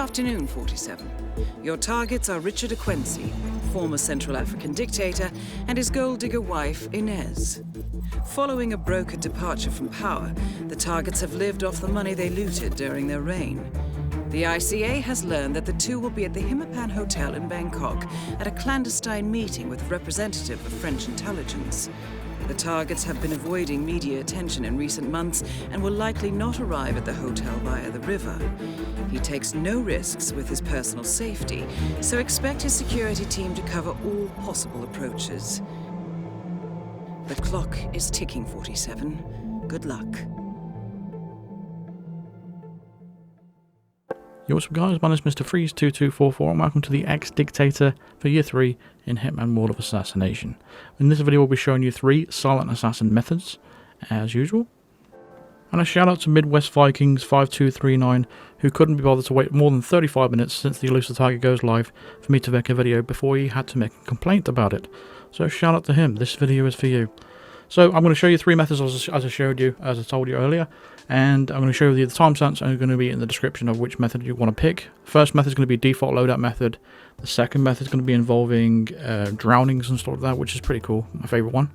afternoon, 47. Your targets are Richard Quincy, former Central African dictator, and his gold digger wife, Inez. Following a brokered departure from power, the targets have lived off the money they looted during their reign. The ICA has learned that the two will be at the HITMAN Hotel in Bangkok at a clandestine meeting with a representative of French intelligence. The targets have been avoiding media attention in recent months and will likely not arrive at the hotel via the river. He takes no risks with his personal safety, so expect his security team to cover all possible approaches. The clock is ticking, 47. Good luck. Yo, what's up guys, my name is Mr. Freeze2244 and welcome to the Ex-Dictator for Year 3 in Hitman World of Assassination. In this video we'll be showing you 3 silent assassin methods, as usual. And a shout out to Midwest Vikings 5239 who couldn't be bothered to wait more than 35 minutes since the Elusive target goes live for me to make a video before he had to make a complaint about it. So shout out to him, this video is for you. So I'm going to show you 3 methods as I showed you, as I told you earlier. And I'm going to show you the timestamps and are going to be in the description of which method you want to pick. First method is going to be default loadout method. The second method is going to be involving drownings and stuff like that, which is pretty cool, my favourite one.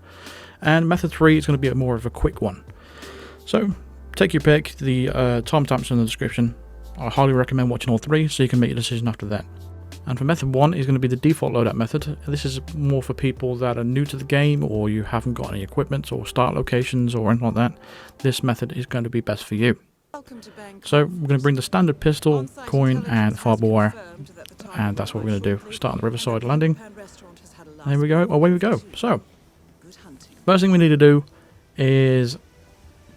And method 3 is going to be more of a quick one. So take your pick, the timestamps in the description. I highly recommend watching all 3 so you can make your decision after that. And for method 1 is going to be the default loadout method. This is more for people that are new to the game or you haven't got any equipment or start locations or anything like that. This method is going to be best for you. So we're going to bring the standard pistol, coin and fireball wire, and that's what we're going to do. Start on the riverside landing. There we go, away we go. So first thing we need to do is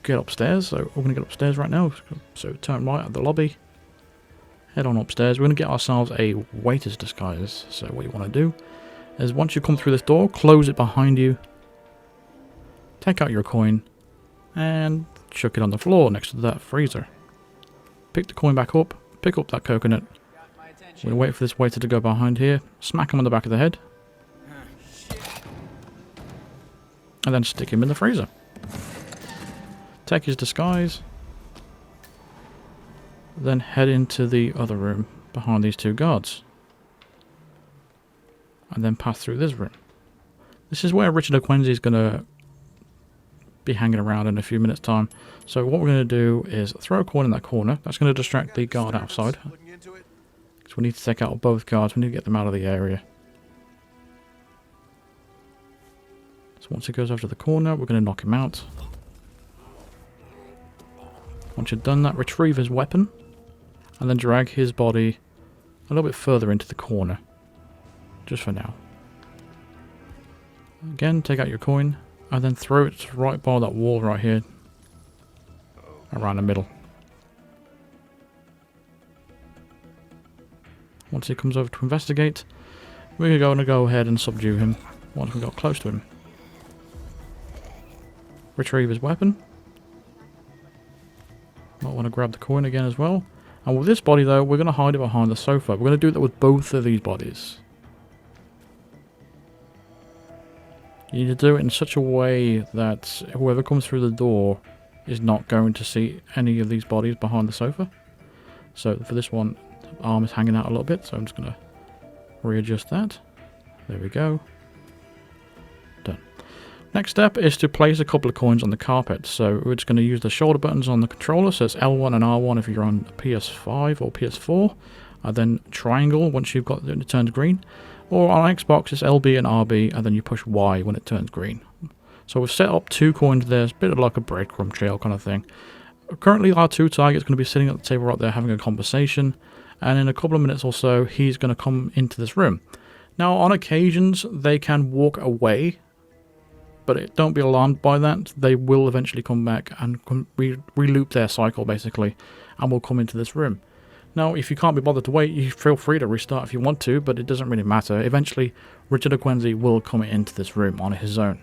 get upstairs. So we're going to get upstairs right now. So turn right at the lobby. Head on upstairs. We're going to get ourselves a waiter's disguise. So what you want to do is once you come through this door, close it behind you, take out your coin and chuck it on the floor next to that freezer. Pick the coin back up, pick up that coconut. We're going to wait for this waiter to go behind here, smack him on the back of the head, and then stick him in the freezer. Take his disguise. Then head into the other room behind these 2 guards. And then pass through this room. This is where Richard Quincy is going to be hanging around in a few minutes time. So what we're going to do is throw a coin in that corner. That's going to distract the guard outside. Because we need to take out both guards. We need to get them out of the area. So once it goes over to the corner, we're going to knock him out. Once you've done that, retrieve his weapon. And then drag his body a little bit further into the corner. Just for now. Again, take out your coin. And then throw it right by that wall right here. Around the middle. Once he comes over to investigate, we're going to go ahead and subdue him. Once we got close to him. Retrieve his weapon. Might want to grab the coin again as well. And with this body though, we're going to hide it behind the sofa. We're going to do that with both of these bodies. You need to do it in such a way that whoever comes through the door is not going to see any of these bodies behind the sofa. So for this one, the arm is hanging out a little bit, so I'm just going to readjust that. There we go. Done. Next step is to place a couple of coins on the carpet. So we're just going to use the shoulder buttons on the controller. So it's L1 and R1 if you're on PS5 or PS4. And then triangle once you've got it turns green. Or on Xbox it's LB and RB and then you push Y when it turns green. So we've set up 2 coins there. It's a bit like a breadcrumb trail kind of thing. Currently our 2 targets going to be sitting at the table right there having a conversation. And in a couple of minutes or so he's going to come into this room. Now on occasions they can walk away. But don't be alarmed by that. They will eventually come back and re-loop their cycle, basically, and will come into this room. Now, if you can't be bothered to wait, you feel free to restart if you want to, but it doesn't really matter. Eventually, Richard Quincy will come into this room on his own.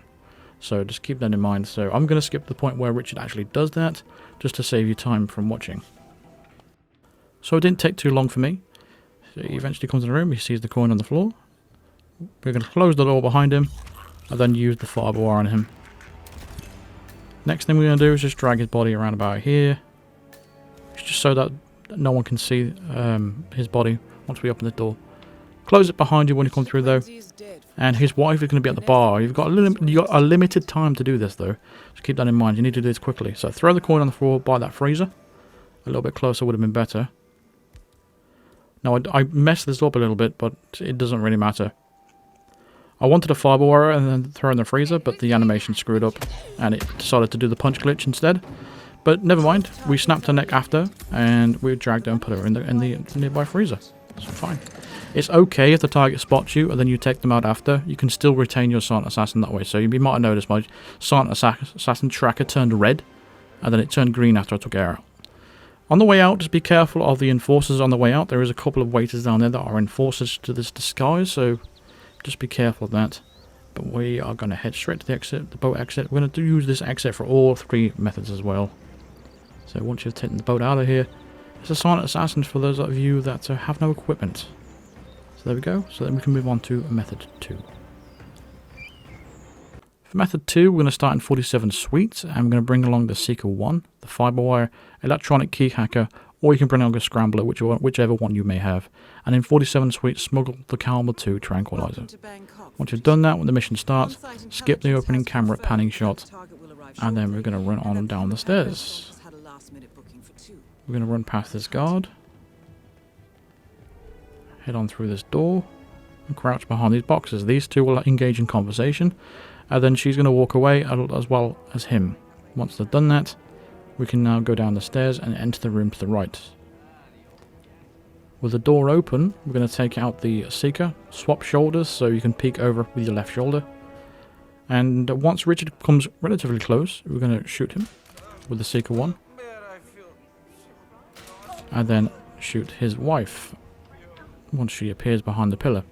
So just keep that in mind. So I'm going to skip the point where Richard actually does that, just to save you time from watching. So it didn't take too long for me. So he eventually comes in the room, he sees the coin on the floor. We're going to close the door behind him. And then use the fireball on him. Next thing we're going to do is just drag his body around about here. Just so that no one can see his body once we open the door. Close it behind you when you come through though. And his wife is going to be at the bar. You've got a limited time to do this though. So keep that in mind. You need to do this quickly. So throw the coin on the floor by that freezer. A little bit closer would have been better. Now I messed this up a little bit, but it doesn't really matter. I wanted a fiber wire and then throw in the freezer, but the animation screwed up and it decided to do the punch glitch instead. But never mind. We snapped her neck after and we dragged her and put her in the nearby freezer. It's fine. It's okay if the target spots you and then you take them out after. You can still retain your silent assassin that way. So you might have noticed my silent assassin tracker turned red and then it turned green after I took air out. On the way out, just be careful of the enforcers on the way out. There is a couple of waiters down there that are enforcers to this disguise, so just be careful of that. But we are going to head straight to the exit, the boat exit. We're going to use this exit for all 3 methods as well. So once you've taken the boat out of here, it's a silent assassin for those of you that have no equipment. So there we go. So then we can move on to method 2. For method 2, we're going to start in 47 Suite, and we're going to bring along the Sieker 1, the Fiberwire, Electronic Key Hacker, or you can bring along a Scrambler, whichever one you may have. And in 47 Suite, smuggle the Calmer 2 Tranquilizer. Once you've done that, when the mission starts, skip the opening camera panning shot, and then we're going to run on down the stairs. We're going to run past this guard, head on through this door, and crouch behind these boxes. These two will engage in conversation, and then she's going to walk away as well as him. Once they've done that, we can now go down the stairs and enter the room to the right. With the door open, we're going to take out the Sieker, swap shoulders so you can peek over with your left shoulder. And once Richard comes relatively close, we're going to shoot him with the Sieker 1. And then shoot his wife once she appears behind the pillar.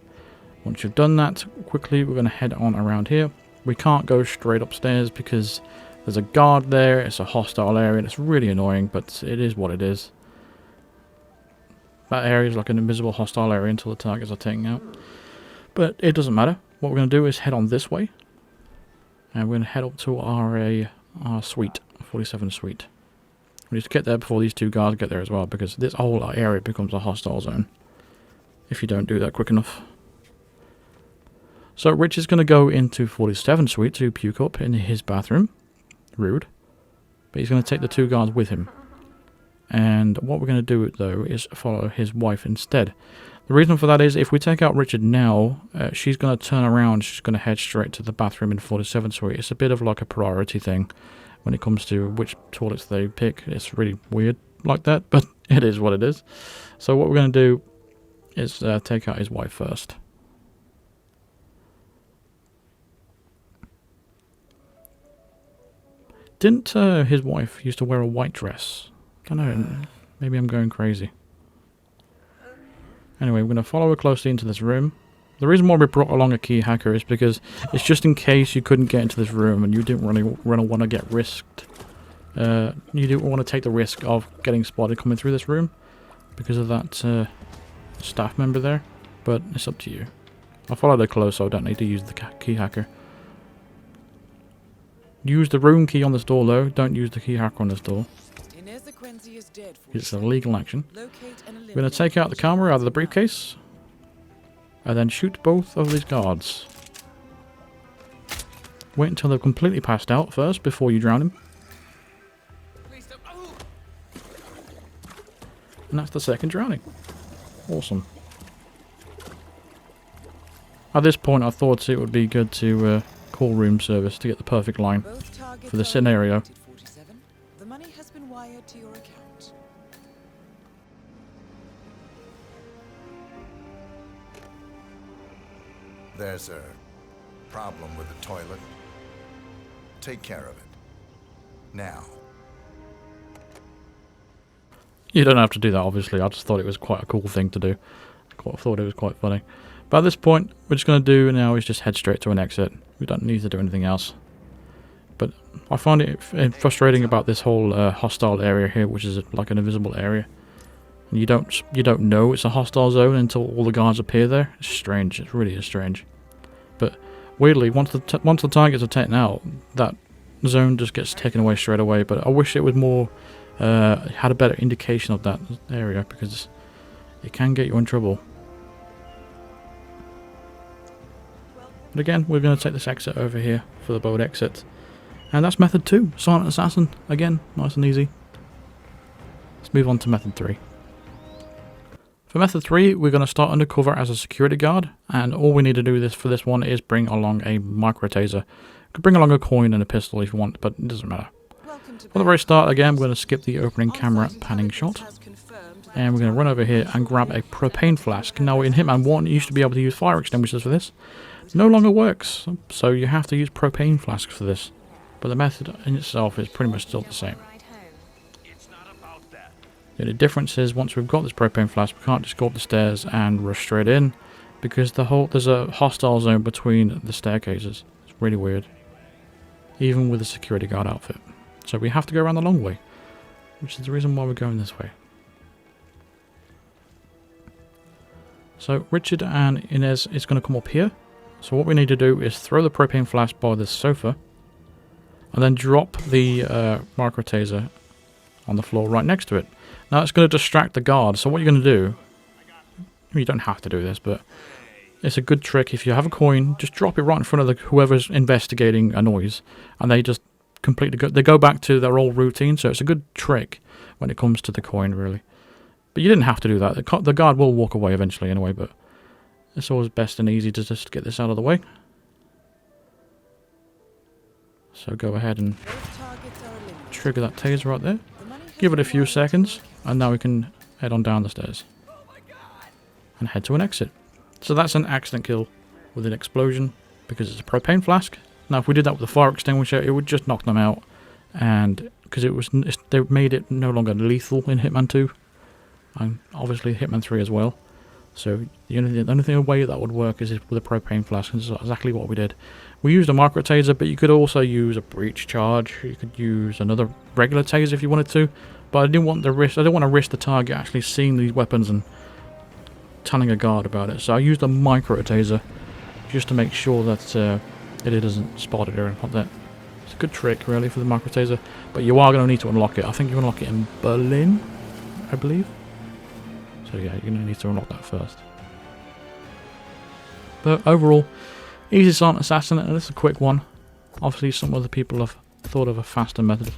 Once you've done that, quickly we're going to head on around here. We can't go straight upstairs because there's a guard there, it's a hostile area, and it's really annoying, but it is what it is. That area is like an invisible hostile area until the targets are taken out. But it doesn't matter. What we're going to do is head on this way. And we're going to head up to our suite, 47 Suite. We need to get there before these 2 guards get there as well, because this whole area becomes a hostile zone if you don't do that quick enough. So Rich is going to go into 47 Suite to puke up in his bathroom. Rude. But he's going to take the 2 guards with him. And what we're going to do, though, is follow his wife instead. The reason for that is, if we take out Richard now, she's going to turn around, she's going to head straight to the bathroom in 47 Suite. It's a bit of like a priority thing when it comes to which toilets they pick. It's really weird like that, but it is what it is. So what we're going to do is take out his wife first. Didn't his wife used to wear a white dress? I don't know, maybe I'm going crazy. Anyway, we're going to follow her closely into this room. The reason why we brought along a key hacker is because it's just in case you couldn't get into this room and you didn't really want to get risked. You didn't want to take the risk of getting spotted coming through this room because of that staff member there. But it's up to you. I followed her close, so I don't need to use the key hacker. Use the room key on this door, though. Don't use the key hacker on this door. It's a legal action. We're going to take out the camera out of the briefcase. And then shoot both of these guards. Wait until they're completely passed out first before you drown him. And that's the second drowning. Awesome. At this point I thought it would be good to call room service to get the perfect line for the scenario. The money has been wired to your account. There's a problem with the toilet. Take care of it. Now. You don't have to do that, obviously. I just thought it was quite a cool thing to do. I thought it was quite funny. But at this point, we're just going to do now is just head straight to an exit. We don't need to do anything else. But I find it frustrating about this whole hostile area here, which is like an invisible area. And you don't know it's a hostile zone until all the guards appear there. It's strange. It really is strange. But weirdly, once the targets are taken out, that zone just gets taken away straight away. But I wish it was more had a better indication of that area, because it can get you in trouble. But again, we're going to take this exit over here for the boat exit. And that's method 2, Silent Assassin. Again, nice and easy. Let's move on to method 3. For method 3, we're going to start undercover as a security guard, and all we need to do for this one is bring along a micro taser. You could bring along a coin and a pistol if you want, but it doesn't matter. For the very start, again, we're going to skip the opening camera panning shot, and we're going to run over here and grab a propane flask. Now, in Hitman 1, you used to be able to use fire extinguishers for this. No longer works, so you have to use propane flasks for this. But the method in itself is pretty much still the same. The only difference is, once we've got this propane flask, we can't just go up the stairs and rush straight in, because there's a hostile zone between the staircases. It's really weird, even with a security guard outfit. So we have to go around the long way, which is the reason why we're going this way. So Richard and Inez is going to come up here. So what we need to do is throw the propane flask by this sofa, and then drop the micro taser on the floor right next to it. Now it's going to distract the guard, so what you're going to do, you don't have to do this, but it's a good trick. If you have a coin, just drop it right in front of whoever's investigating a noise, and they just completely go back to their old routine. So it's a good trick when it comes to the coin, really. But you didn't have to do that. The guard will walk away eventually anyway, but it's always best and easy to just get this out of the way. So go ahead and trigger that taser right there. Give it a few seconds, and now we can head on down the stairs and head to an exit. So that's an accident kill with an explosion, because it's a propane flask. Now if we did that with a fire extinguisher, it would just knock them out, and because they made it no longer lethal in Hitman 2, and obviously Hitman 3 as well. So the only way that would work is with a propane flask, and this is exactly what we did. We used a micro taser, but you could also use a breach charge. You could use another regular taser if you wanted to, but I didn't want the risk. I didn't want to risk the target actually seeing these weapons and telling a guard about it. So I used a micro taser just to make sure that it isn't spotted or anything like that. It's a good trick, really, for the micro taser, but you are going to need to unlock it. I think you unlock it in Berlin, I believe. So yeah, you're going to need to unlock that first. But overall, easy Silent Assassin, and this is a quick one. Obviously some other people have thought of a faster method.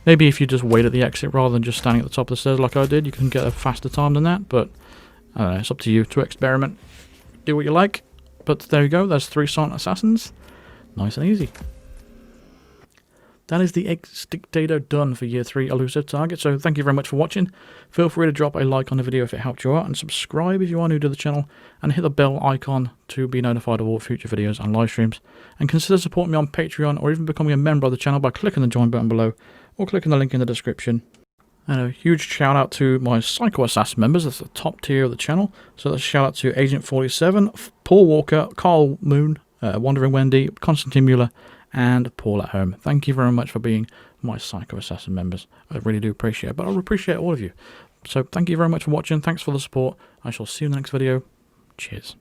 Maybe if you just wait at the exit rather than just standing at the top of the stairs like I did, you can get a faster time than that, but I don't know, it's up to you to experiment. Do what you like. But there you go, there's 3 Silent Assassins. Nice and easy. That is the Ex-Dictator done for Year 3 Elusive target, so thank you very much for watching. Feel free to drop a like on the video if it helped you out, and subscribe if you are new to the channel, and hit the bell icon to be notified of all future videos and live streams. And consider supporting me on Patreon, or even becoming a member of the channel by clicking the join button below, or clicking the link in the description. And a huge shout out to my Psycho Assassin members, that's the top tier of the channel. So that's a shout out to Agent 47, Paul Walker, Carl Moon, Wandering Wendy, Constantine Mueller, and Paul at Home. Thank you very much for being my Psycho Assassin members. I really do appreciate it, but I appreciate all of you. So thank you very much for watching. Thanks for the support. I shall see you in the next video. Cheers.